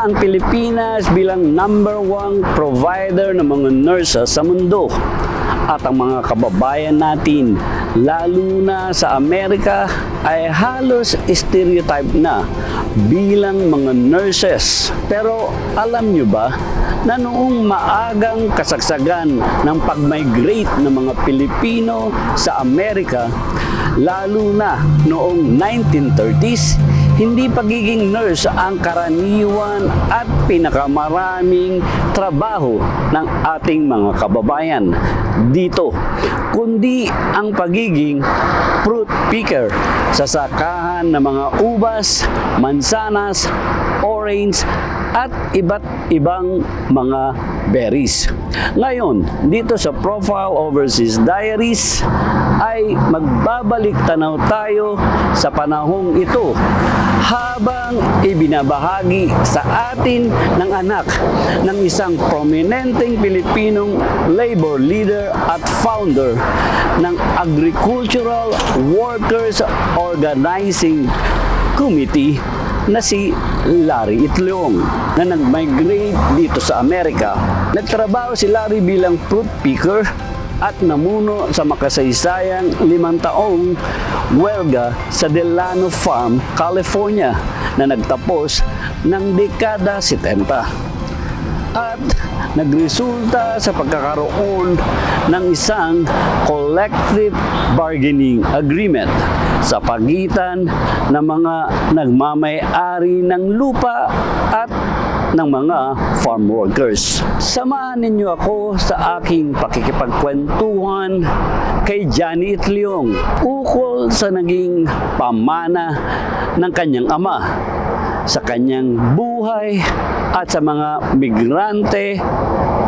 ang Pilipinas bilang #1 provider ng mga nurses sa mundo. At ang mga kababayan natin, lalo na sa Amerika, ay halos stereotype na bilang mga nurses. Pero alam nyo ba na noong maagang kasagsagan ng pag-migrate ng mga Pilipino sa Amerika, lalo na noong 1930s, hindi pagiging nurse ang karaniwan at pinakamaraming trabaho ng ating mga kababayan dito, kundi ang pagiging fruit picker sa sakahan ng mga ubas, mansanas, orange at iba't ibang mga berries. Ngayon, dito sa Profile Overseas Diaries ay magbabalik tanaw tayo sa panahong ito habang ibinabahagi sa atin ng anak ng isang prominenteng Filipinong labor leader at founder ng Agricultural Workers Organizing Committee na si Larry Itliong na nag-migrate dito sa Amerika. Nagtrabaho si Larry bilang fruit picker at namuno sa makasaysayang 5 taong welga sa Delano Farm, California na nagtapos ng dekada 70. At nagresulta sa pagkakaroon ng isang collective bargaining agreement sa pagitan ng mga nagmamay-ari ng lupa at ng mga farm workers. Samahan ninyo ako sa aking pakikipagkwentuhan kay Johnny Itliong ukol sa naging pamana ng kanyang ama, sa kanyang buhay at sa mga migrante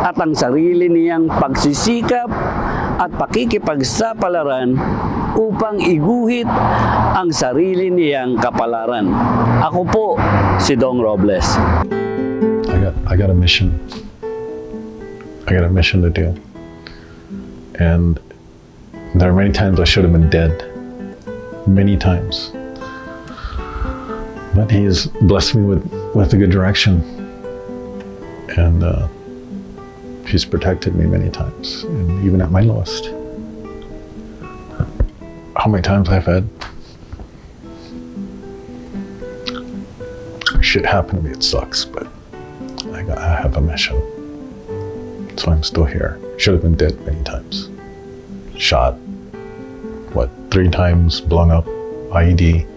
at ang sarili niyang pagsisikap at pakikipagsapalaran upang iguhit ang sarili niyang kapalaran. Ako po si Dong Robles. I got a mission. I got a mission to do. And there are many times I should have been dead. Many times. But he has blessed me with a good direction. And he's protected me many times, and even at my lowest. How many times I've had shit happen to me, it sucks, but I have a mission. So I'm still here. Should have been dead many times. Shot, 3 times, blown up, IED,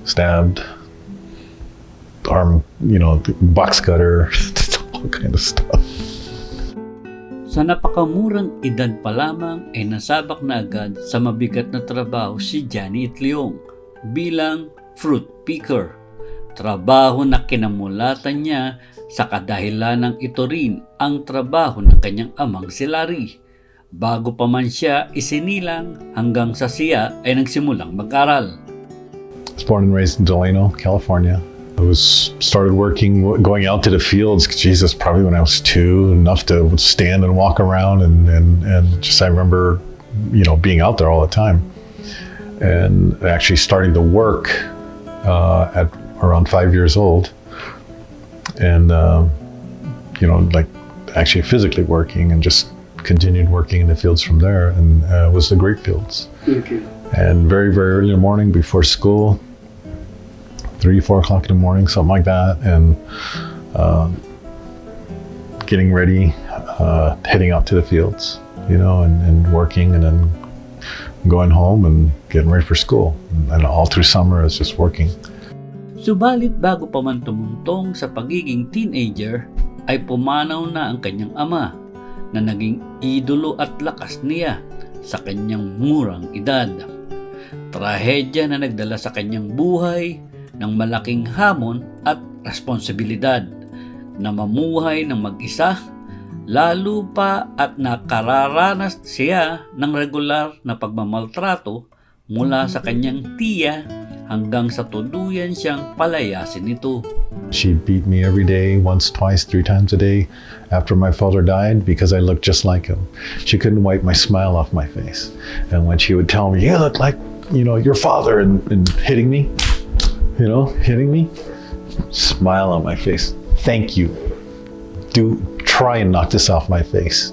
stabbed, arm, box cutter, all kind of stuff. Sa napakamurang edad pa lamang ay nasabak na agad sa mabigat na trabaho si Johnny Itliong bilang fruit picker. Trabaho na kinamulatan niya sa kadahilanang ito rin ang trabaho ng kanyang amang si Larry. Bago pa man siya isinilang hanggang sa siya ay nagsimulang mag-aral. I was born and raised in Delano, California. I started working, going out to the fields, Jesus, probably when I was 2, enough to stand and walk around and just, I remember, being out there all the time. And actually starting to work at around 5 years old. And, actually physically working and just continued working in the fields from there. And it was the grape fields. Okay. And very, very early in the morning before school, 3-4 o'clock in the morning, something like that, and getting ready, heading out to the fields, and working, and then going home and getting ready for school. And all through summer, I was just working. Subalit bago pa man tumuntong sa pagiging teenager, ay pumanaw na ang kanyang ama na naging idolo at lakas niya sa kanyang murang edad. Trahedya na nagdala sa kanyang buhay ng malaking hamon at responsibilidad na mamuhay ng mag-isa, lalo pa at nakararanas siya ng regular na pagmamaltrato mula sa kanyang tiya hanggang sa tuluyan siyang palayasin nito. She beat me every day, once, twice, 3 times a day after my father died because I looked just like him. She couldn't wipe my smile off my face. And when she would tell me, "You look like, your father," and hitting me, smile on my face. Thank you. Do try and knock this off my face.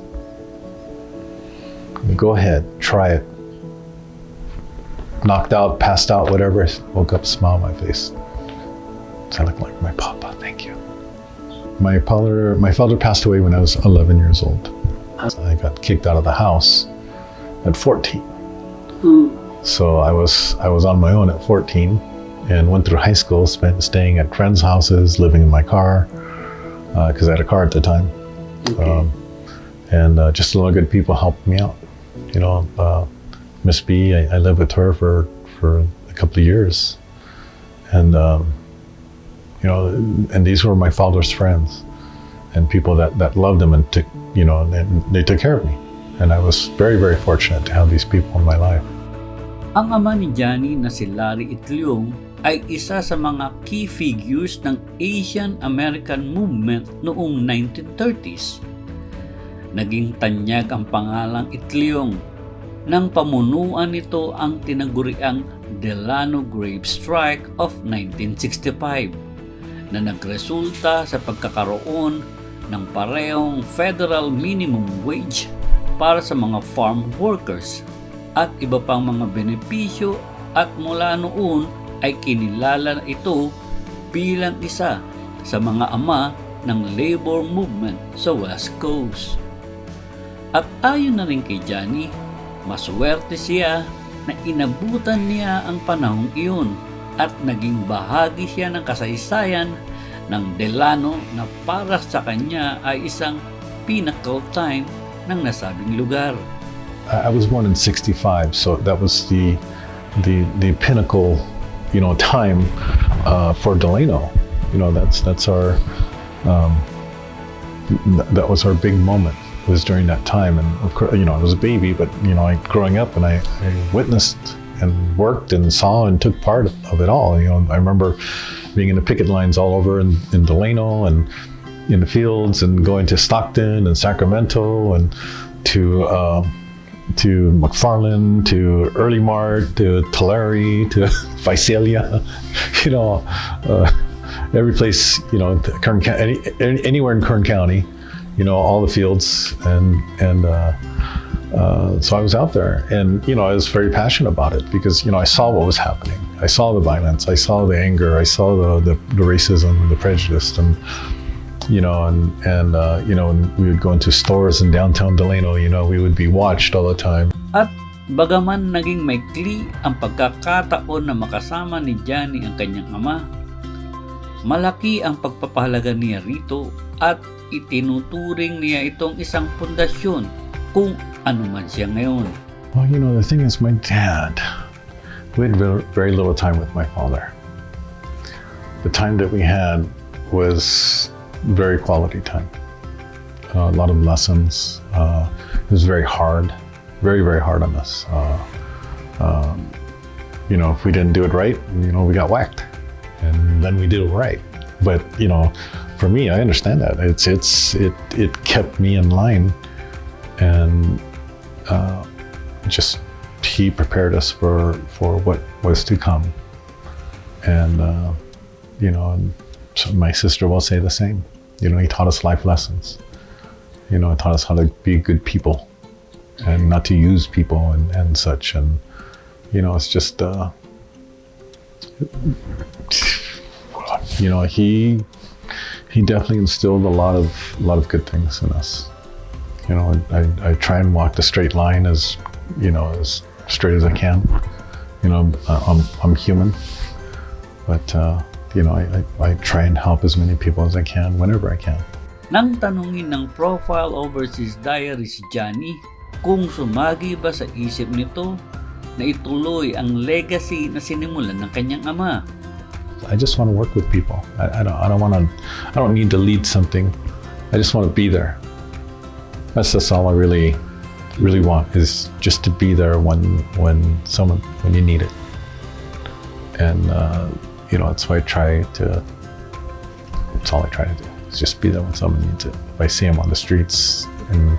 Go ahead, try it. Knocked out, passed out, whatever. Woke up, smile on my face. So I look like my papa. Thank you. My father passed away when I was 11 years old. I got kicked out of the house at 14. So I was on my own at 14 and went through high school, staying at friends' houses, living in my car, because I had a car at the time. Okay. Just a lot of good people helped me out. You know, Miss B, I lived with her for a couple of years. And, you know, and these were my father's friends and people that loved him and took, you know, and they took care of me. And I was very, very fortunate to have these people in my life. Ang ama ni Johnny na si Larry Itliong ay isa sa mga key figures ng Asian American movement noong 1930s. Naging tanyag ang pangalang Itliong nang pamunuan nito ang tinaguriang Delano Grape Strike of 1965 na nagresulta sa pagkakaroon ng parehong federal minimum wage para sa mga farm workers at iba pang mga benepisyo, at mula noon ay kinilala ito bilang isa sa mga ama ng labor movement sa West Coast. At ayon na rin kay Johnny, maswerte siya na inabutan niya ang panahong iyon at naging bahagi siya ng kasaysayan ng Delano na para sa kanya ay isang pinnacle time ng nasabing lugar. I was born in 65, so that was the pinnacle, you know, time for Delano. You know, that's our that was our big moment. Was during that time, and of course, you know, I was a baby, but you know, growing up, and I witnessed and worked and saw and took part of it all. You know, I remember being in the picket lines all over in Delano and in the fields, and going to Stockton and Sacramento and to McFarland, to Early Mart, to Tulare, to Visalia, you know, every place, you know, Kern County, anywhere in Kern County, you know, all the fields, and so I was out there, and you know, I was very passionate about it because you know, I saw what was happening. I saw the violence, I saw the anger, I saw the racism, the prejudice, and you know, and you know, and we would go into stores in downtown Delano, you know, we would be watched all the time. At bagaman naging maikli ang pagkakataon na makasama ni Johnny ang kanyang ama, malaki ang pagpapahalaga niya rito at itinuturing niya itong isang pundasyon kung ano man siya ngayon. Well, you know, the thing is, my dad, we had very little time with my father. The time that we had was very quality time. A lot of lessons. It was very hard, very, very hard on us. You know, if we didn't do it right, you know, we got whacked, and then we did it right. But you know, for me, I understand that it kept me in line, and just he prepared us for what was to come, and you know, and so my sister will say the same. You know, he taught us life lessons. You know, he taught us how to be good people and not to use people and such. And you know, it's just you know, he definitely instilled a lot of good things in us. You know, I try and walk the straight line as, you know, as straight as I can. You know, I'm human, but you know, I try and help as many people as I can whenever I can. Nang tanungin ng Profile Overseas Diaries si Johnny kung sumagi ba sa isip nito na ituloy ang legacy na sinimulan ng kanyang ama. I just want to work with people. I don't need to lead something. I just want to be there. That's all I really want, is just to be there when you need it. And you know, that's why that's all I try to do, is just be there when someone needs it. If I see them on the streets and,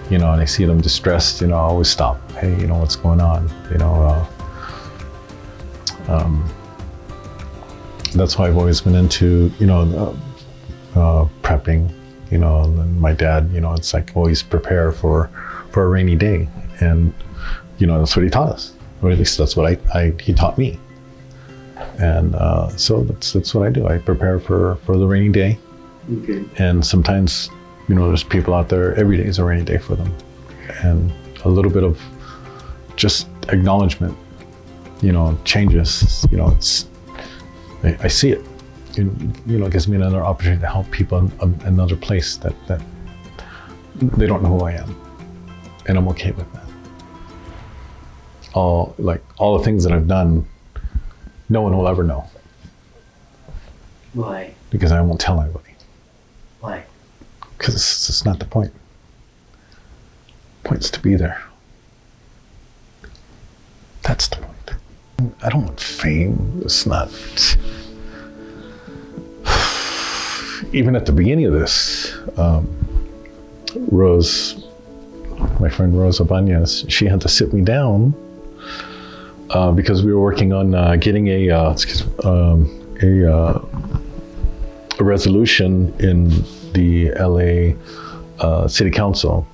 you know, and I see them distressed, you know, I always stop. Hey, you know, what's going on? You know, that's why I've always been into, prepping, and my dad, it's like always prepare for a rainy day. And, that's what he taught us, or at least that's what he taught me. And so that's what I do. I prepare for the rainy day. Okay. And sometimes, there's people out there, every day is a rainy day for them. And a little bit of just acknowledgement, changes, I see it. It gives me another opportunity to help people in another place that they don't know who I am. And I'm okay with that. All the things that I've done, no one will ever know. Why? Because I won't tell anybody. Why? Because it's not the point. The point's to be there. That's the point. I don't want fame. It's not. Even at the beginning of this, Rose, my friend Rose Abanez, she had to sit me down because we were working on getting a resolution in the LA City Council,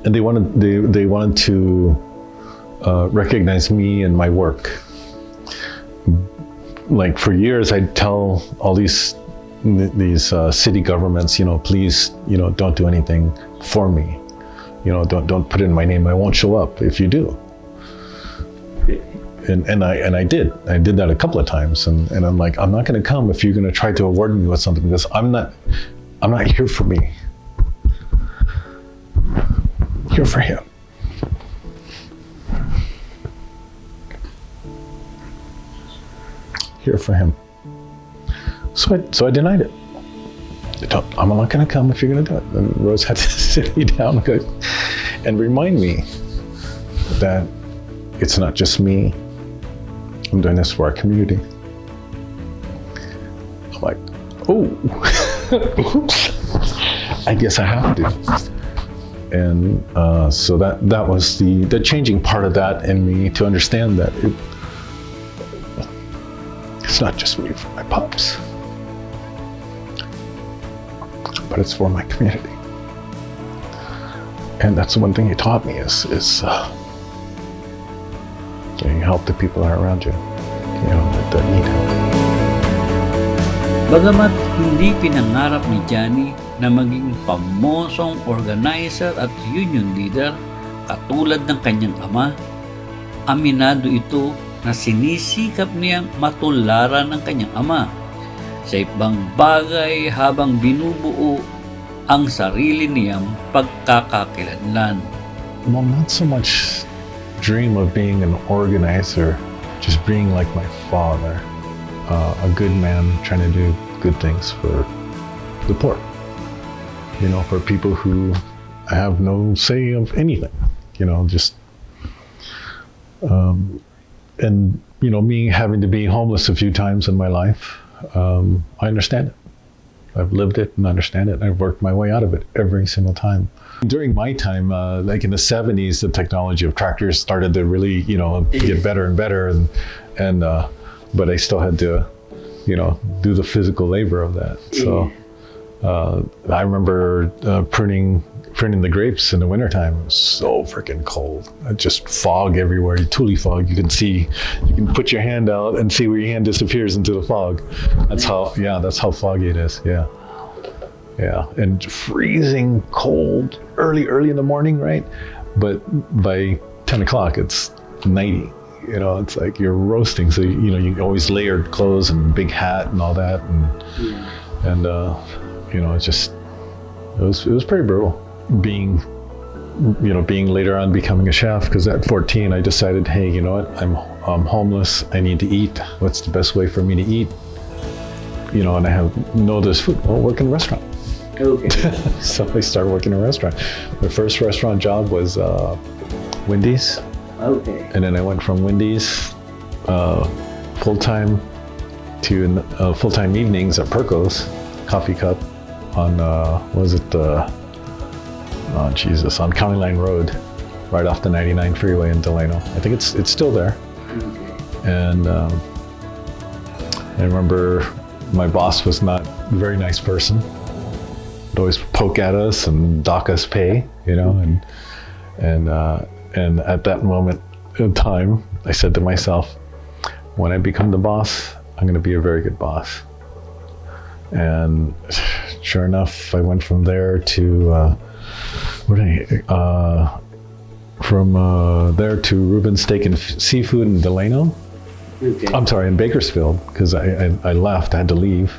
and they wanted to recognize me and my work. Like for years, I'd tell all these city governments, please, don't do anything for me. Don't put in my name. I won't show up if you do. And I did that a couple of times, and I'm like, I'm not going to come if you're going to try to award me with something, because I'm not here for me. I'm here for him. Here for him. So I denied it. I'm not going to come if you're going to do it. And Rose had to sit me down and remind me that it's not just me. I'm doing this for our community. I'm like, oh, oops. I guess I have to. And so that was the changing part of that in me, to understand that it's not just me for my pops, but it's for my community. And that's the one thing he taught me is help the people that are around you, that need help. Bagamat hindi pinangarap ni Johnny na maging pamosong organizer at union leader katulad ng kanyang ama, aminado ito na sinisikap niyang matularan ng kanyang ama sa ibang bagay habang binubuo ang sarili niyang pagkakakilanlan. Well, not so much dream of being an organizer, just being like my father, a good man trying to do good things for the poor, for people who have no say of anything, just and me having to be homeless a few times in my life, I understand it. I've lived it and understand it, and I've worked my way out of it every single time. During my time, like in the 70s, the technology of tractors started to really, get better and better, and but I still had to, do the physical labor of that. So I remember pruning the grapes in the wintertime. It was so freaking cold. Just fog everywhere, tule fog. You can put your hand out and see where your hand disappears into the fog. That's how foggy it is. Yeah, and freezing cold early in the morning, right? But by 10 o'clock, it's 90. It's like you're roasting. So you always layered clothes and big hat and all that, and it was pretty brutal. Being later on becoming a chef, because at 14 I decided, hey, you know what? I'm homeless. I need to eat. What's the best way for me to eat? And I have no other food. Well, work in a restaurant. Okay. So I started working in a restaurant. My first restaurant job was Wendy's. Okay. And then I went from Wendy's full-time to full-time evenings at Perco's Coffee Cup on on County Line Road, right off the 99 freeway in Delano. I think it's still there. Okay. And I remember my boss was not a very nice person. He'd always poke at us and dock us pay, you know, and at that moment in time, I said to myself, when I become the boss, I'm going to be a very good boss. And sure enough, I went from there to there to Reuben's Steak and Seafood in Delano. Okay. I'm sorry, in Bakersfield, because I left, I had to leave.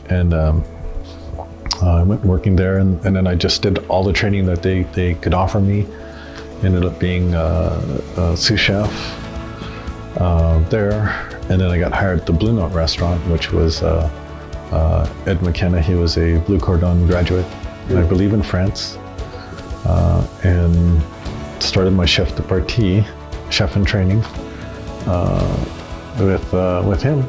And I went working there, and then I just did all the training that they could offer me. Ended up being a sous chef there. And then I got hired at the Blue Note restaurant, which was Ed McKenna. He was a Blue Cordon graduate, I believe in France. And started my chef de partie, chef in training, with him.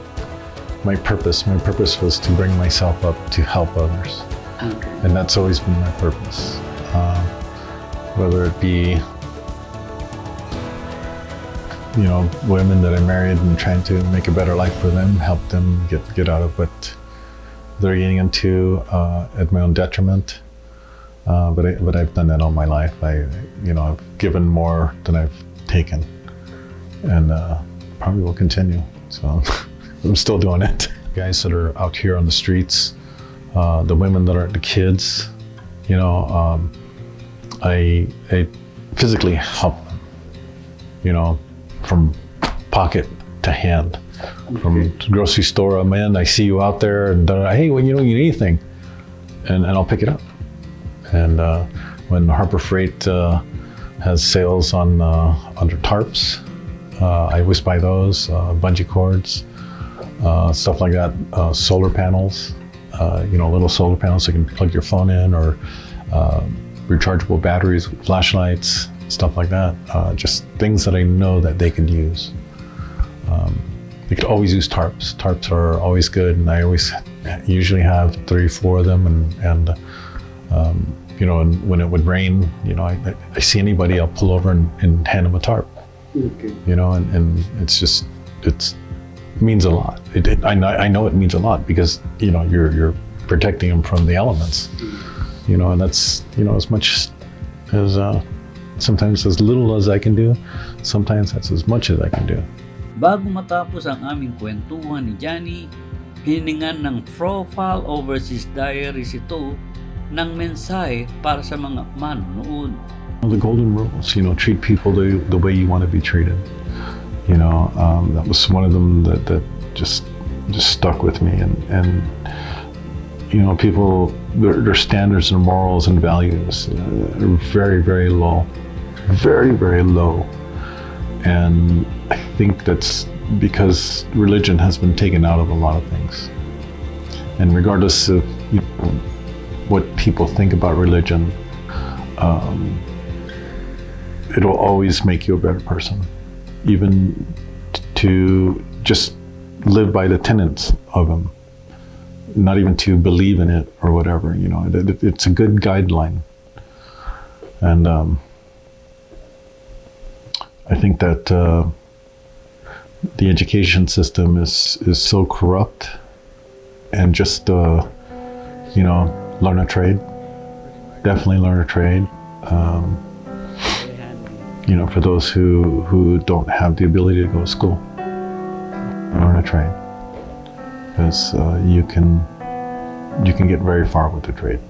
My purpose was to bring myself up to help others. Okay. And that's always been my purpose. Whether it be, you know, women that I married and trying to make a better life for them, help them get out of what they're getting into at my own detriment. But I've done that all my life. I've given more than I've taken, and probably will continue. So I'm still doing it. Guys that are out here on the streets, the women that are the kids, you know, I physically help them, you know, from pocket to hand. From the grocery store, I'm in, I see you out there, and hey, well, you need anything, and I'll pick it up. And when Harbor Freight has sales on under tarps, I always buy those, bungee cords, stuff like that, solar panels, little solar panels so you can plug your phone in, or rechargeable batteries, flashlights, stuff like that. Just things that I know that they could use. They could always use tarps. Tarps are always good, and I always usually have 3 or 4 of them, and when it would rain, you know, I see anybody, I'll pull over and hand them a tarp. Okay. You know, and it means a lot. I know it means a lot because, you know, you're protecting them from the elements. You know, and that's, you know, as much as sometimes as little as I can do, sometimes that's as much as I can do. Bago matapos ang aming kwentuhan ni Johnny, hiningan ng profile Overseas Diaries ito ng mensahe para sa mga manonood. The golden rules, you know, treat people the way you want to be treated. You know, that was one of them that just stuck with me, and you know, people, their standards and morals and values are very, very low, very, very low. And I think that's because religion has been taken out of a lot of things. And regardless of, you know, what people think about religion, it'll always make you a better person. Even to just live by the tenets of them, not even to believe in it or whatever, you know, it's a good guideline. And I think that the education system is so corrupt, and just you know, learn a trade. Definitely learn a trade. You know, for those who don't have the ability to go to school, learn a trade, because you can get very far with the trade.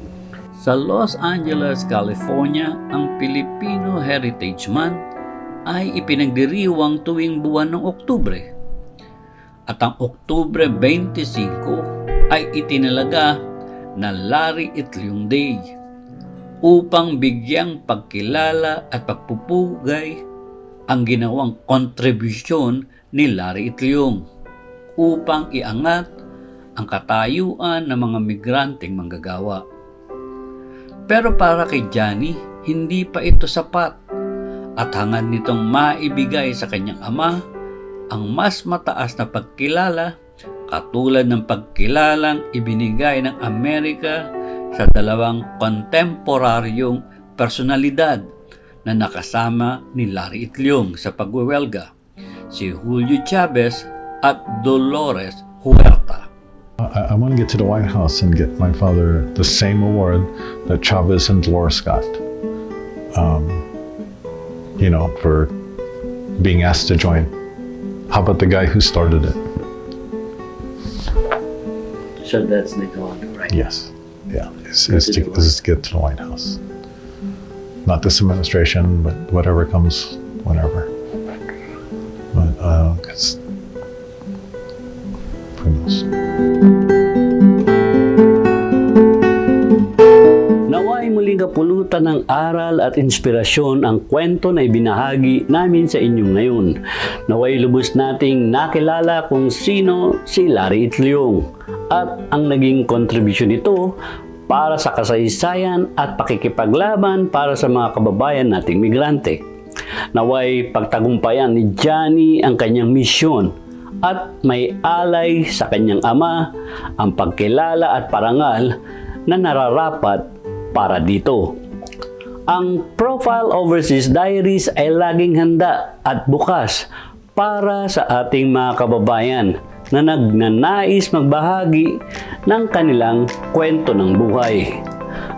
Sa Los Angeles, California, ang Filipino Heritage Month ay ipinagdiriwang tuwing buwan ng Oktubre. At ang Oktubre 25 ay itinalaga na Larry Itliong Day upang bigyang pagkilala at pagpupugay ang ginawang kontribusyon ni Larry Itliong upang iangat ang katayuan ng mga migranteng manggagawa. Pero para kay Johnny, hindi pa ito sapat, at hangad nitong maibigay sa kanyang ama ang mas mataas na pagkilala, katulad ng pagkilalang ibinigay ng Amerika sa 2 kontemporaryong personalidad na nakasama ni Larry Itliong sa pagwewelga, si Julio Chavez at Dolores Huerta. I want to get to the White House and get my father the same award that Chavez and Dolores got. For being asked to join. How about the guy who started it? So that's Delano, right? Yes. Yeah. Is to get to the White House. Not this administration, but whatever comes, whenever. But, who knows? Naway muling kapulutan ng aral at inspirasyon ang kwento na ibinahagi namin sa inyo ngayon. Naway lubos nating nakilala kung sino si Larry Itliong at ang naging kontribusyon nito para sa kasaysayan at pakikipaglaban para sa mga kababayan nating migrante. Naway pagtagumpayan ni Johnny ang kanyang misyon at may alay sa kanyang ama ang pagkilala at parangal na nararapat para dito. Ang Profile Overseas Diaries ay laging handa at bukas para sa ating mga kababayan na nagnanais magbahagi ng kanilang kwento ng buhay.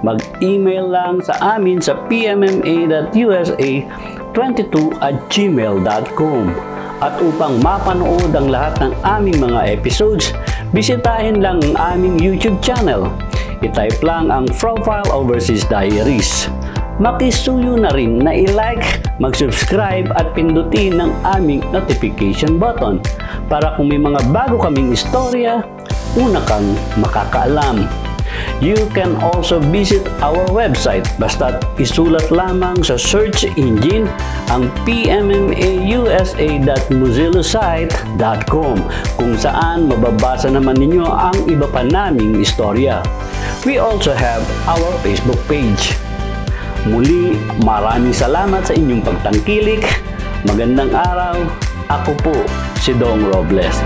Mag-email lang sa amin sa pmma.usa22@gmail.com. At upang mapanood ang lahat ng aming mga episodes, bisitahin lang ang aming YouTube channel. I-type lang ang Profile Overseas Diaries. Makisuyo na rin na i-like, mag-subscribe at pindutin ang aming notification button para kung may mga bago kaming istorya, una kang makakaalam. You can also visit our website basta isulat lamang sa search engine ang pmausa.mozillasite.com kung saan mababasa naman ninyo ang iba pa naming istorya. We also have our Facebook page. Muli, maraming salamat sa inyong pagtangkilik. Magandang araw. Ako po si Dong Robles.